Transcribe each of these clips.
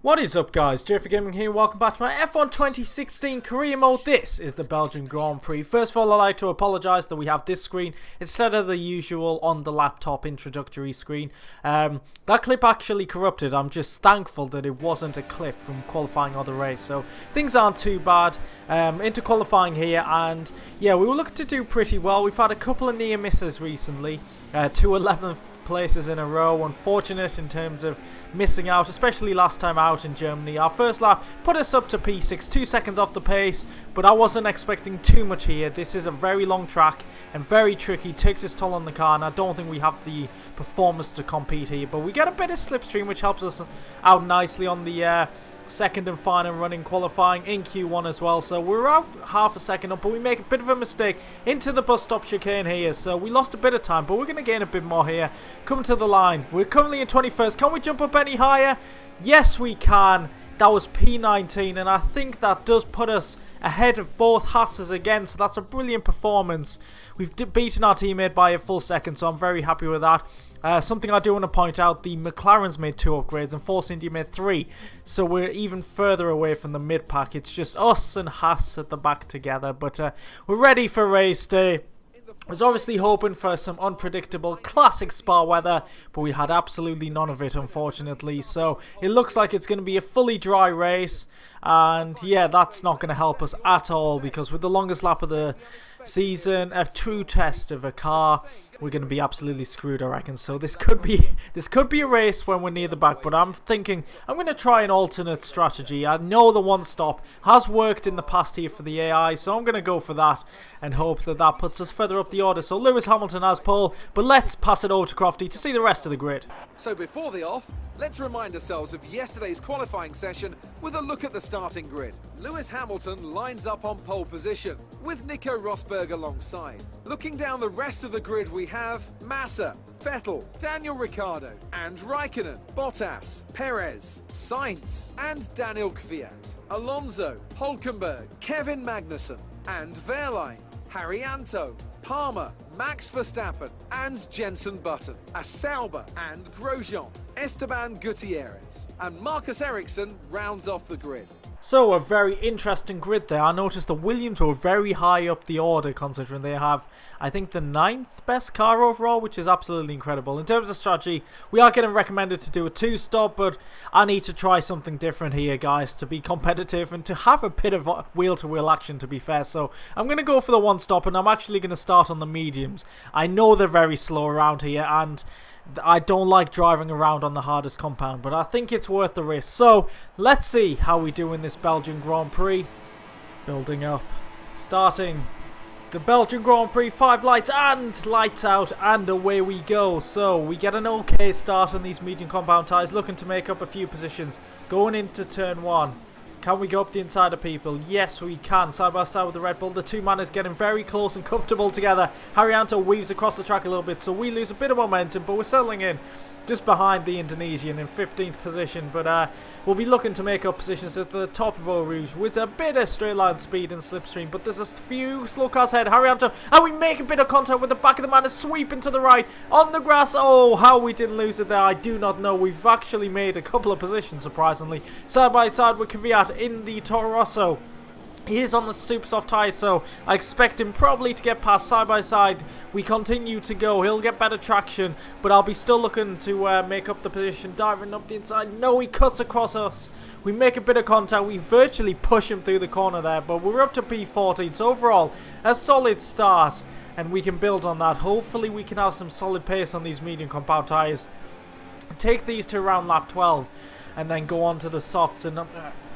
What is up, guys? JayFerGaming here. Welcome back to my F1 2016 career mode. This is the Belgian Grand Prix. First of all, I'd like to apologise that we have this screen instead of the usual on the laptop introductory screen. That clip actually corrupted. I'm just thankful that it wasn't a clip from qualifying or the race, so things aren't too bad. Into qualifying here, and yeah, we were looking to do pretty well. We've had a couple of near misses recently, 2 11th places in a row. Unfortunate in terms of missing out, especially last time out in Germany. Our first lap put us up to P6, 2 seconds off the pace, but I wasn't expecting too much here. This is a very long track and very tricky, takes its toll on the car, and I don't think we have the performance to compete here, but we get a bit of slipstream which helps us out nicely on the second and final run in qualifying in Q1 as well. So we're out half a second up, but we make a bit of a mistake into the bus stop chicane here, so we lost a bit of time, but we're going to gain a bit more here. Come to the line. We're currently in 21st. Can we jump up any higher? Yes, we can. That was P19, and I think that does put us ahead of both Hasses again, so that's a brilliant performance. We've beaten our teammate by a full second, so I'm very happy with that. Something I do want to point out, the McLaren's made 2 upgrades and Force India made 3, so we're even further away from the mid-pack. It's just us and Haas at the back together, but we're ready for race day. I was obviously hoping for some unpredictable classic Spa weather, but we had absolutely none of it, unfortunately. So it looks like it's going to be a fully dry race, and yeah, that's not going to help us at all, because with the longest lap of the season, a true test of a car, we're going to be absolutely screwed, I reckon. So this could be a race when we're near the back, but I'm thinking I'm going to try an alternate strategy. I know the one stop has worked in the past here for the AI, so I'm going to go for that and hope that that puts us further up the order. So Lewis Hamilton has pole, but let's pass it over to Crofty to see the rest of the grid. So before the off, let's remind ourselves of yesterday's qualifying session with a look at the starting grid. Lewis Hamilton lines up on pole position, with Nico Rosberg alongside. Looking down the rest of the grid, we have Massa, Vettel, Daniel Ricciardo, and Raikkonen, Bottas, Perez, Sainz, and Daniel Kvyat, Alonso, Hulkenberg, Kevin Magnussen, and Wehrlein, Haryanto, Palmer, Max Verstappen, and Jenson Button, Sauber and Grosjean, Esteban Gutierrez, and Marcus Ericsson rounds off the grid. So a very interesting grid there. I noticed the Williams were very high up the order, considering they have, I think, the 9th best car overall, which is absolutely incredible. In terms of strategy, we are getting recommended to do a 2-stop, but I need to try something different here, guys, to be competitive and to have a bit of wheel-to-wheel action, to be fair. So I'm going to go for the 1-stop, and I'm actually going to start on the mediums. I know they're very slow around here, and I don't like driving around on the hardest compound, but I think it's worth the risk. So let's see how we do in this Belgian Grand Prix. Building up. Starting the Belgian Grand Prix, 5 lights and lights out, and away we go. So we get an okay start on these medium compound tyres, looking to make up a few positions going into turn 1. Can we go up the inside of people? Yes, we can. Side by side with the Red Bull. The two man is getting very close and comfortable together. Haryanto weaves across the track a little bit, so we lose a bit of momentum, but we're settling in just behind the Indonesian in 15th position. But we'll be looking to make up positions at the top of Eau Rouge with a bit of straight line speed and slipstream. But there's a few slow cars ahead. Haryanto, and we make a bit of contact with the back of the man, and sweeping to the right on the grass. Oh, how we didn't lose it there, I do not know. We've actually made a couple of positions, surprisingly. Side by side with Kvyat in the Toro Rosso. He is on the super soft tyre, so I expect him probably to get past. Side by side. We continue to go. He'll get better traction, but I'll be still looking to make up the position. Diving up the inside. No, he cuts across us. We make a bit of contact. We virtually push him through the corner there, but we're up to P14. So overall, a solid start, and we can build on that. Hopefully we can have some solid pace on these medium compound tyres. Take these to around lap 12, and then go on to the softs and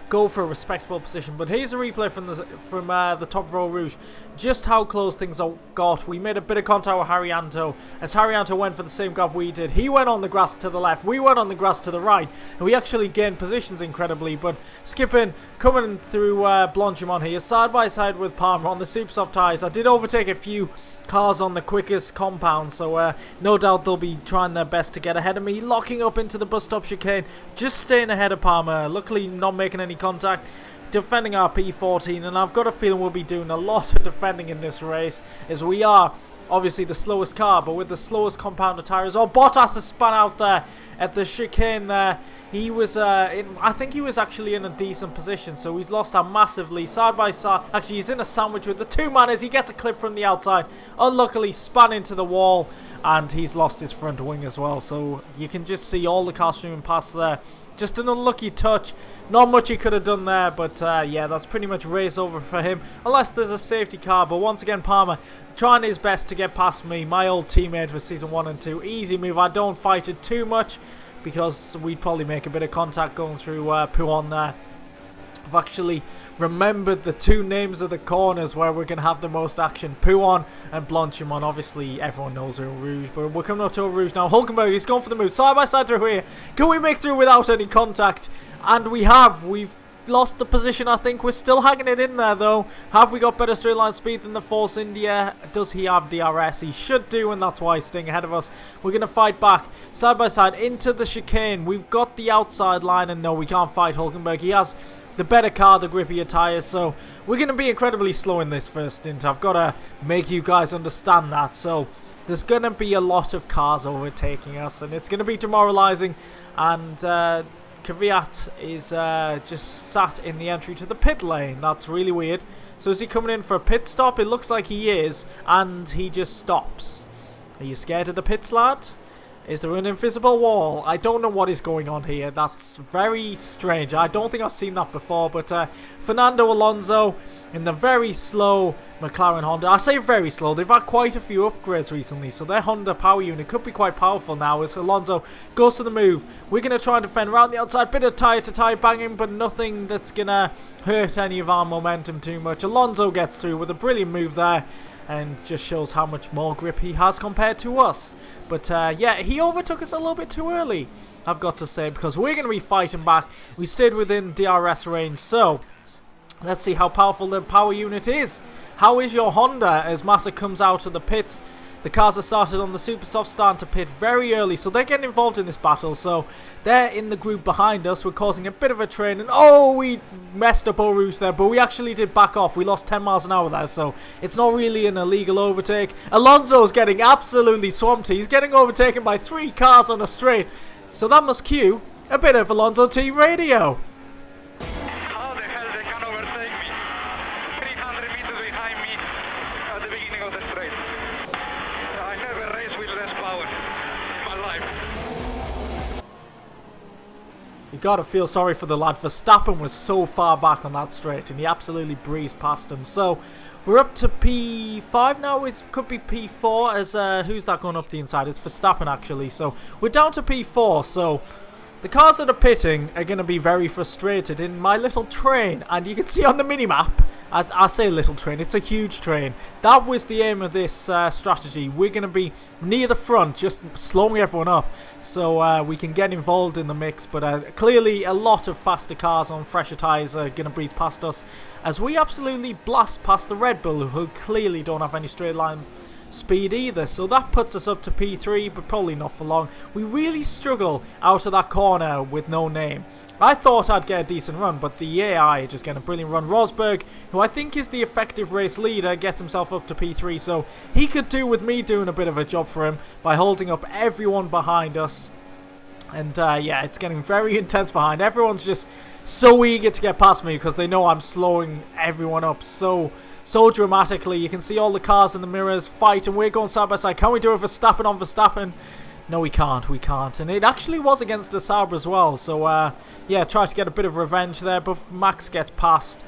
go for a respectable position. But here's a replay from the top of Eau Rouge, just how close things got. We made a bit of contact with Haryanto, as Haryanto went for the same gap we did. He went on the grass to the left, we went on the grass to the right, and we actually gained positions incredibly. But skipping, coming through Blanchimont here, side by side with Palmer on the super soft tyres. I did overtake a few cars on the quickest compound, so no doubt they'll be trying their best to get ahead of me. Locking up into the bus stop chicane, just staying ahead of Palmer, luckily not making any contact, defending our P14, and I've got a feeling we'll be doing a lot of defending in this race, as we are obviously the slowest car, but with the slowest compounder tyres. Oh, Bottas has spun out there at the chicane there. He was, I think he was actually in a decent position, so he's lost out massively. Side by side, actually he's in a sandwich with the two man as he gets a clip from the outside. Unluckily spun into the wall, and he's lost his front wing as well. So you can just see all the cars streaming past there. Just an unlucky touch. Not much he could have done there, but yeah, that's pretty much race over for him. Unless there's a safety car, but once again, Palmer trying his best to get past me, my old teammate for Season 1 and 2. Easy move, I don't fight it too much, because we'd probably make a bit of contact going through Pouhon there. I've actually remembered the two names of the corners where we're going to have the most action. Pouhon and Blanchimont. Obviously, everyone knows Eau Rouge, but we're coming up to Eau Rouge now. Hulkenberg, he's going for the move. Side by side through here. Can we make through without any contact? And we have. We've lost the position, I think. We're still hanging it in there, though. Have we got better straight line speed than the Force India? Does he have DRS? He should do, and that's why he's staying ahead of us. We're going to fight back, side by side, into the chicane. We've got the outside line, and no, we can't fight Hulkenberg. He has the better car, the grippier tyres, so we're going to be incredibly slow in this first stint. I've got to make you guys understand that. So there's going to be a lot of cars overtaking us, and it's going to be demoralising. And Kvyat is just sat in the entry to the pit lane. That's really weird. So is he coming in for a pit stop? It looks like he is, and he just stops. Are you scared of the pits, lad? Is there an invisible wall? I don't know what is going on here. That's very strange. I don't think I've seen that before. But Fernando Alonso in the very slow McLaren Honda. I say very slow. They've had quite a few upgrades recently. So their Honda power unit could be quite powerful now as Alonso goes to the move. We're going to try and defend around the outside. Bit of tyre-to-tyre banging, but nothing that's going to hurt any of our momentum too much. Alonso gets through with a brilliant move there, and just shows how much more grip he has compared to us. But yeah, he overtook us a little bit too early, I've got to say, because we're going to be fighting back. We stayed within DRS range, so let's see how powerful the power unit is. How is your Honda as Massa comes out of the pits? The cars are started on the super soft, starting to pit very early, so they're getting involved in this battle. So they're in the group behind us. We're causing a bit of a train, and oh, we messed up Eau Rouge there, but we actually did back off. We lost 10 miles an hour there, so it's not really an illegal overtake. Alonso's getting absolutely swamped. He's getting overtaken by 3 cars on a straight, so that must cue a bit of Alonso T radio. How the hell they can overtake me? 300 meters behind me at the beginning of the straight. I never raced with less power in my life. You gotta feel sorry for the lad. Verstappen was so far back on that straight, and he absolutely breezed past him. So we're up to P5 now. It could be P4 as who's that going up the inside? It's Verstappen actually. So we're down to P4. So the cars that are pitting are going to be very frustrated in my little train. And you can see on the minimap, as I say little train, it's a huge train. That was the aim of this strategy. We're going to be near the front, just slowing everyone up, so we can get involved in the mix. But clearly a lot of faster cars on fresher tyres are going to breeze past us, as we absolutely blast past the Red Bull, who clearly don't have any straight line speed either. So that puts us up to P3, but probably not for long. We really struggle out of that corner with no name. I thought I'd get a decent run, but the AI just getting a brilliant run. Rosberg, who I think is the effective race leader, gets himself up to P3, so he could do with me doing a bit of a job for him by holding up everyone behind us. And yeah, it's getting very intense behind. Everyone's just so eager to get past me because they know I'm slowing everyone up so dramatically. You can see all the cars in the mirrors fight, and we're going side by side. Can we do it Verstappen on Verstappen? No, we can't. And it actually was against the Sauber as well. So, yeah, try to get a bit of revenge there. But Max gets past.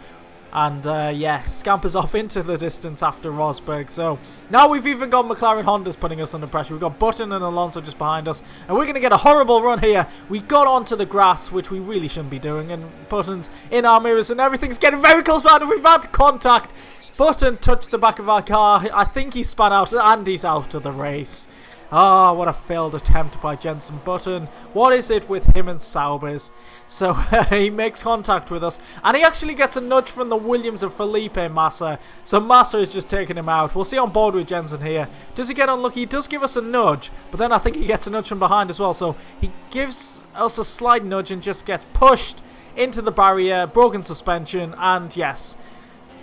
And, yeah, scampers off into the distance after Rosberg. So, now we've even got McLaren Hondas putting us under pressure. We've got Button and Alonso just behind us. And we're going to get a horrible run here. We got onto the grass, which we really shouldn't be doing. And Button's in our mirrors, and everything's getting very close behind. We've had contact. Button touched the back of our car. I think he spun out, and he's out of the race. Ah, what a failed attempt by Jenson Button. What is it with him and Saubers? So he makes contact with us, and he actually gets a nudge from the Williams of Felipe Massa. So Massa is just taking him out. We'll see on board with Jenson here. Does he get unlucky? He does give us a nudge, but then I think he gets a nudge from behind as well. So he gives us a slight nudge and just gets pushed into the barrier, broken suspension, and yes,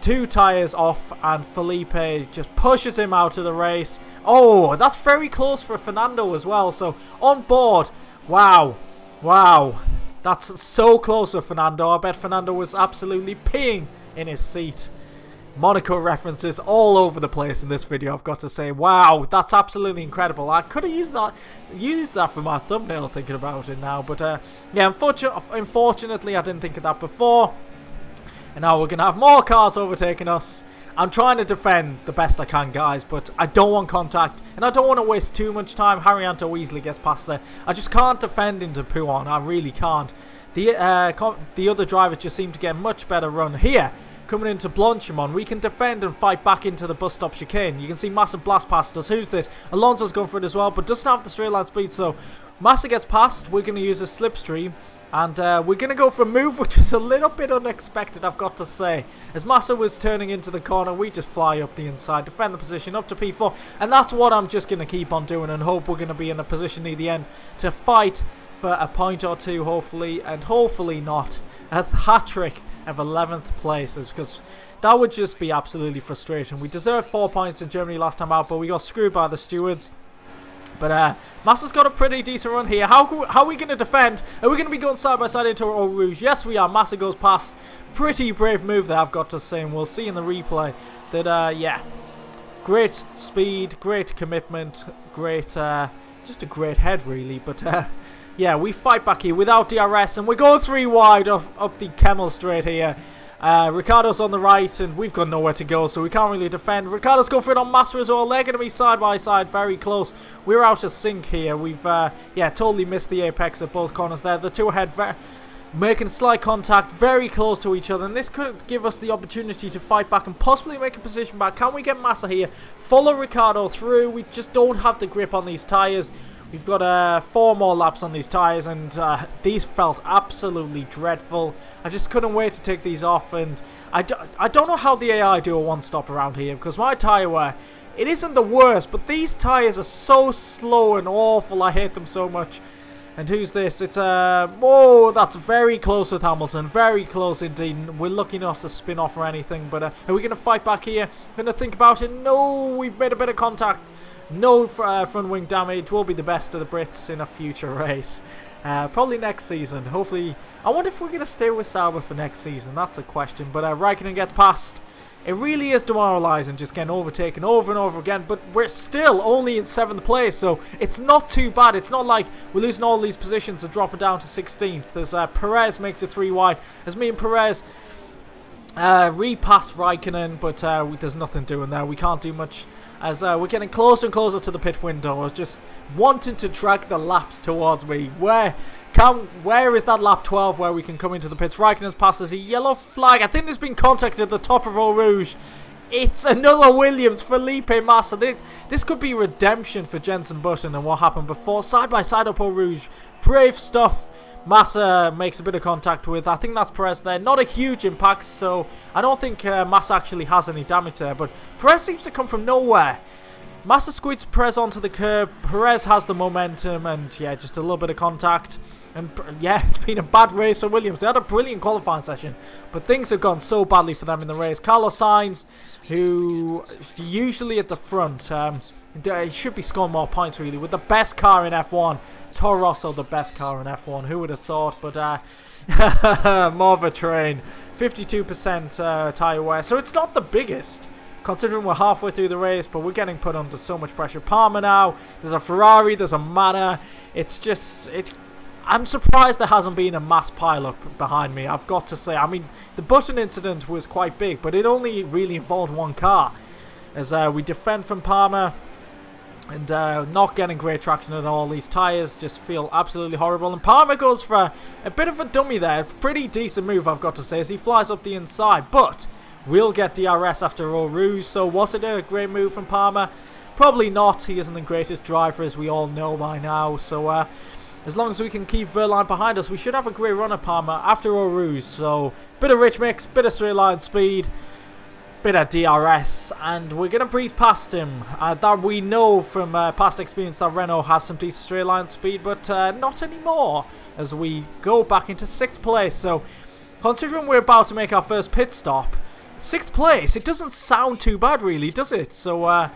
2 tyres off, and Felipe just pushes him out of the race. Oh, that's very close for Fernando as well. So on board, wow, that's so close for Fernando. I bet Fernando was absolutely peeing in his seat. Monaco references all over the place in this video, I've got to say. Wow, that's absolutely incredible. I could have used that for my thumbnail, thinking about it now. But yeah, unfortunately, I didn't think of that before. And now we're going to have more cars overtaking us. I'm trying to defend the best I can, guys, but I don't want contact, and I don't want to waste too much time. Haryanto easily gets past there. I just can't defend into Pouon. I really can't. The other drivers just seem to get a much better run here. Coming into Blanchimont, we can defend and fight back into the bus stop chicane. You can see Massa blast past us. Who's this? Alonso's going for it as well, but doesn't have the straight line speed. So Massa gets past. We're going to use a slipstream, and we're going to go for a move, which is a little bit unexpected, I've got to say. As Massa was turning into the corner, we just fly up the inside, defend the position up to P4, and that's what I'm just going to keep on doing, and hope we're going to be in a position near the end to fight for a point or two, hopefully, and hopefully not a hat-trick of 11th places, because that would just be absolutely frustrating. We deserved 4 points in Germany last time out, but we got screwed by the stewards. But Massa's got a pretty decent run here. How are we going to defend? Are we going to be going side by side into Eau Rouge? Yes, we are. Massa goes past. Pretty brave move there, I've got to say, and we'll see in the replay that, yeah, great speed, great commitment, great, just a great head, really. But yeah, we fight back here without DRS, and we're going 3 wide up the Kemmel straight here. Ricciardo's on the right, and we've got nowhere to go, so we can't really defend. Ricciardo's going for it on Massa as well. They're going to be side by side, very close. We're out of sync here. We've, yeah, totally missed the apex at both corners there. The two ahead making slight contact, very close to each other, and this could give us the opportunity to fight back and possibly make a position back. Can we get Massa here? Follow Ricciardo through. We just don't have the grip on these tyres. We've got 4 more laps on these tyres, and these felt absolutely dreadful. I just couldn't wait to take these off, and I don't know how the AI do a one-stop around here, because my tyre wear, it isn't the worst, but these tyres are so slow and awful. I hate them so much. And who's this? It's whoa, that's very close with Hamilton. Very close indeed. We're lucky not to spin off or anything, but are we going to fight back here? Going to think about it? No, we've made a bit of contact. No front wing damage. We'll be the best of the Brits in a future race. Probably next season. Hopefully. I wonder if we're going to stay with Sauber for next season. That's a question. But Raikkonen gets past. It really is demoralising just getting overtaken over and over again. But we're still only in 7th place. So it's not too bad. It's not like we're losing all these positions and dropping down to 16th. As Perez makes it 3 wide. As me and Perez repass Raikkonen. But there's nothing doing there. We can't do much. As we're getting closer and closer to the pit window. I was just wanting to drag the laps towards me. Where is that lap 12 where we can come into the pits? Raikkonen's passes a yellow flag. I think there's been contact at the top of Eau Rouge. It's another Williams, Felipe Massa. This could be redemption for Jenson Button and what happened before. Side by side up Eau Rouge. Brave stuff. Massa makes a bit of contact with, I think that's Perez there. Not a huge impact, so I don't think Massa actually has any damage there. But Perez seems to come from nowhere. Massa squeezes Perez onto the curb. Perez has the momentum, and yeah, just a little bit of contact. And yeah, it's been a bad race for Williams. They had a brilliant qualifying session, but things have gone so badly for them in the race. Carlos Sainz, who usually at the front, he should be scoring more points really, with the best car in F1. Toro Rosso, the best car in F1. Who would have thought? But more of a train. 52% tyre wear, so it's not the biggest, considering we're halfway through the race, but we're getting put under so much pressure. Palmer now, there's a Ferrari, there's a Manor. I'm surprised there hasn't been a mass pile-up behind me, I've got to say. I mean, the Button incident was quite big, but it only really involved one car. As we defend from Palmer, and not getting great traction at all. These tyres just feel absolutely horrible. And Palmer goes for a bit of a dummy there. Pretty decent move, I've got to say, as he flies up the inside. But we'll get DRS after Eau Rouge. So was it a great move from Palmer? Probably not. He isn't the greatest driver, as we all know by now. So as long as we can keep Verline behind us, we should have a great run at Palmer after Eau Rouge. So bit of rich mix, bit of straight line speed, bit of DRS, and we're going to breeze past him. That we know from past experience that Renault has some decent straight line speed, but not anymore, as we go back into 6th place. So considering we're about to make our first pit stop, 6th place. It doesn't sound too bad, really, does it? So,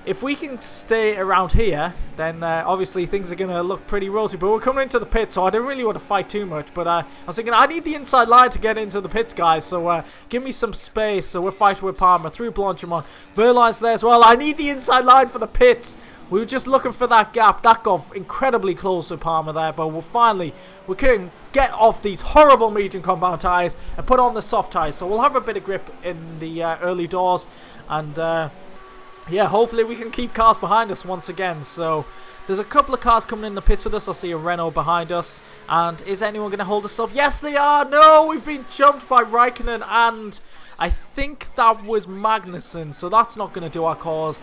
if we can stay around here, then obviously things are going to look pretty rosy. But we're coming into the pit, so I don't really want to fight too much. But I was thinking, I need the inside line to get into the pits, guys. So give me some space. So we're fighting with Palmer through Blanchimont. Verline's there as well. I need the inside line for the pits. We were just looking for that gap. That got incredibly close with Palmer there. But we can get off these horrible medium compound tyres and put on the soft tyres. So we'll have a bit of grip in the early doors. And yeah, hopefully we can keep cars behind us once again. So there's a couple of cars coming in the pits with us. I see a Renault behind us. And is anyone going to hold us up? Yes, they are. No, we've been jumped by Raikkonen, and I think that was Magnussen. So that's not going to do our cause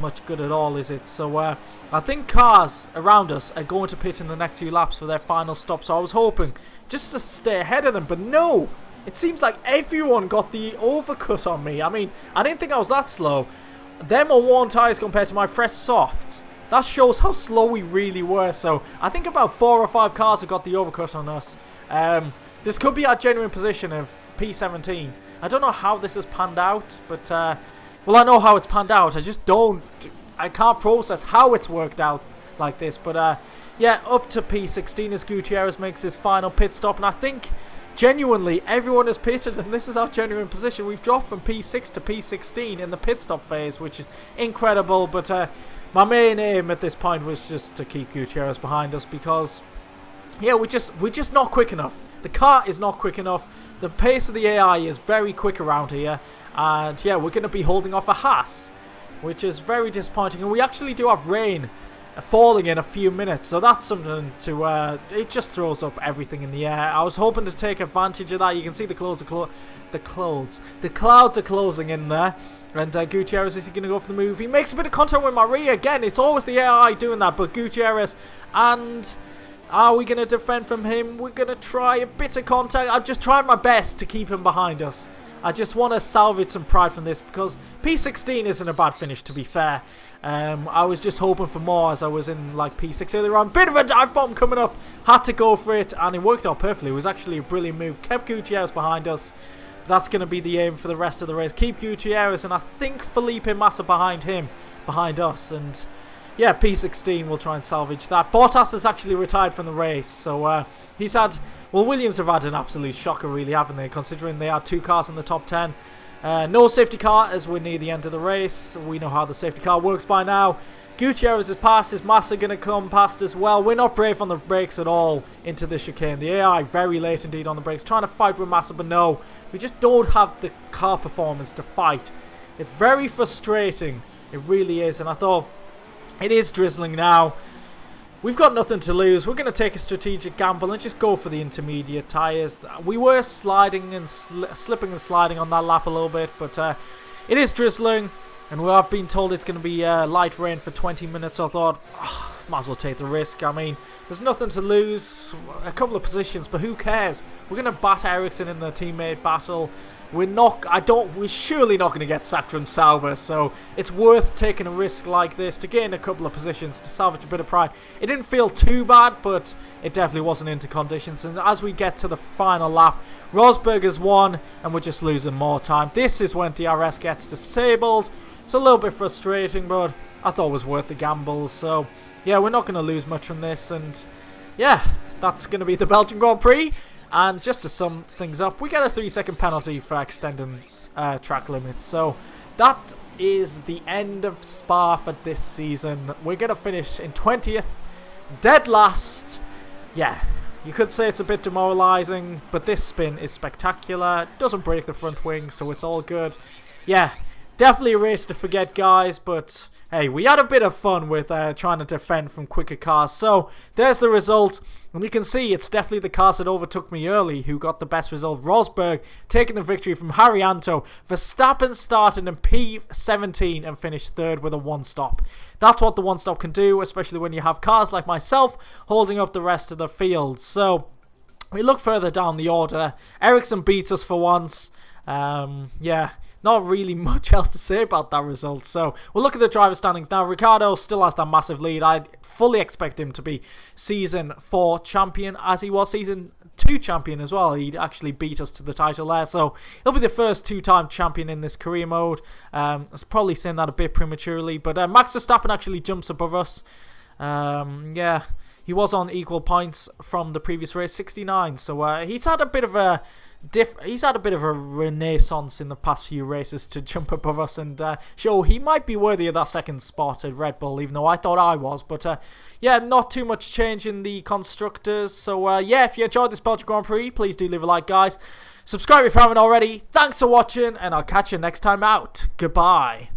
much good at all, is it? So I think cars around us are going to pit in the next few laps for their final stop. So I was hoping just to stay ahead of them, but no. It seems like everyone got the overcut on me. I mean, I didn't think I was that slow. Them are worn tyres compared to my fresh softs. That shows how slow we really were. So I think about 4 or 5 cars have got the overcut on us. This could be our genuine position of P17. I don't know how this has panned out, but well, I know how it's panned out. I can't process how it's worked out like this. But yeah, up to P16 as Gutierrez makes his final pit stop, and I think genuinely everyone has pitted, and this is our genuine position. We've dropped from P6 to P16 in the pit stop phase, which is incredible. But my main aim at this point was just to keep Gutierrez behind us, because yeah, we're just not quick enough. The car is not quick enough. The pace of the AI is very quick around here, and yeah, we're going to be holding off a Haas, which is very disappointing. And we actually do have rain falling in a few minutes, so that's something to it just throws up everything in the air. I was hoping to take advantage of that. You can see the clouds are closing in there, and Gutierrez, is he going to go for the move? He makes a bit of contact with Maria again. It's always the AI doing that, but Gutierrez, and are we going to defend from him? We're going to try a bit of contact. I'm just trying my best to keep him behind us. I just want to salvage some pride from this, because P16 isn't a bad finish, to be fair. I was just hoping for more as I was in like P6 earlier on. Bit of a dive bomb coming up. Had to go for it, and it worked out perfectly. It was actually a brilliant move. Kept Gutierrez behind us. That's going to be the aim for the rest of the race. Keep Gutierrez, and I think Felipe Massa behind us. And yeah, P16 will try and salvage that. Bottas has actually retired from the race, so he's had... Well, Williams have had an absolute shocker, really, haven't they? Considering they had 2 cars in the top 10. No safety car as we're near the end of the race. We know how the safety car works by now. Gutierrez has passed. Is Massa going to come past as well? We're not brave on the brakes at all into the chicane. The AI very late indeed on the brakes, trying to fight with Massa, but no. We just don't have the car performance to fight. It's very frustrating. It really is. And I thought, it is drizzling now. We've got nothing to lose. We're going to take a strategic gamble and just go for the intermediate tyres. We were sliding and slipping and sliding on that lap a little bit, but it is drizzling, and we have been told it's going to be light rain for 20 minutes. So I thought, might as well take the risk. I mean, there's nothing to lose. A couple of positions, but who cares? We're going to bat Ericsson in the teammate battle. We're surely not going to get sacked from Sauber, so it's worth taking a risk like this to gain a couple of positions to salvage a bit of pride. It didn't feel too bad, but it definitely wasn't into conditions. And as we get to the final lap, Rosberg has won, and we're just losing more time. This is when DRS gets disabled. It's a little bit frustrating, but I thought it was worth the gamble. So yeah, we're not going to lose much from this, and yeah, that's going to be the Belgian Grand Prix. And just to sum things up, we get a 3-second penalty for extending track limits. So that is the end of Spa for this season. We're going to finish in 20th, dead last. Yeah, you could say it's a bit demoralising, but this spin is spectacular. It doesn't break the front wing, so it's all good. Yeah, definitely a race to forget, guys, but hey, we had a bit of fun with trying to defend from quicker cars. So there's the result, and you can see it's definitely the cars that overtook me early who got the best result. Rosberg taking the victory from Haryanto. Verstappen started in P17 and finished 3rd with a 1-stop. That's what the 1-stop can do, especially when you have cars like myself holding up the rest of the field. So we look further down the order. Ericsson beats us for once. Yeah, not really much else to say about that result. So we'll look at the driver standings now. Ricciardo still has that massive lead. I fully expect him to be Season 4 champion, as he was Season 2 champion as well. He'd actually beat us to the title there, so he'll be the first 2-time champion in this career mode. I was probably saying that a bit prematurely, but Max Verstappen actually jumps above us. Yeah, he was on equal points from the previous race, 69. So he's had a bit of a renaissance in the past few races to jump above us and show he might be worthy of that second spot at Red Bull, even though I thought I was. But yeah, not too much change in the constructors. So yeah, if you enjoyed this Belgian Grand Prix, please do leave a like, guys. Subscribe if you haven't already. Thanks for watching, and I'll catch you next time out. Goodbye.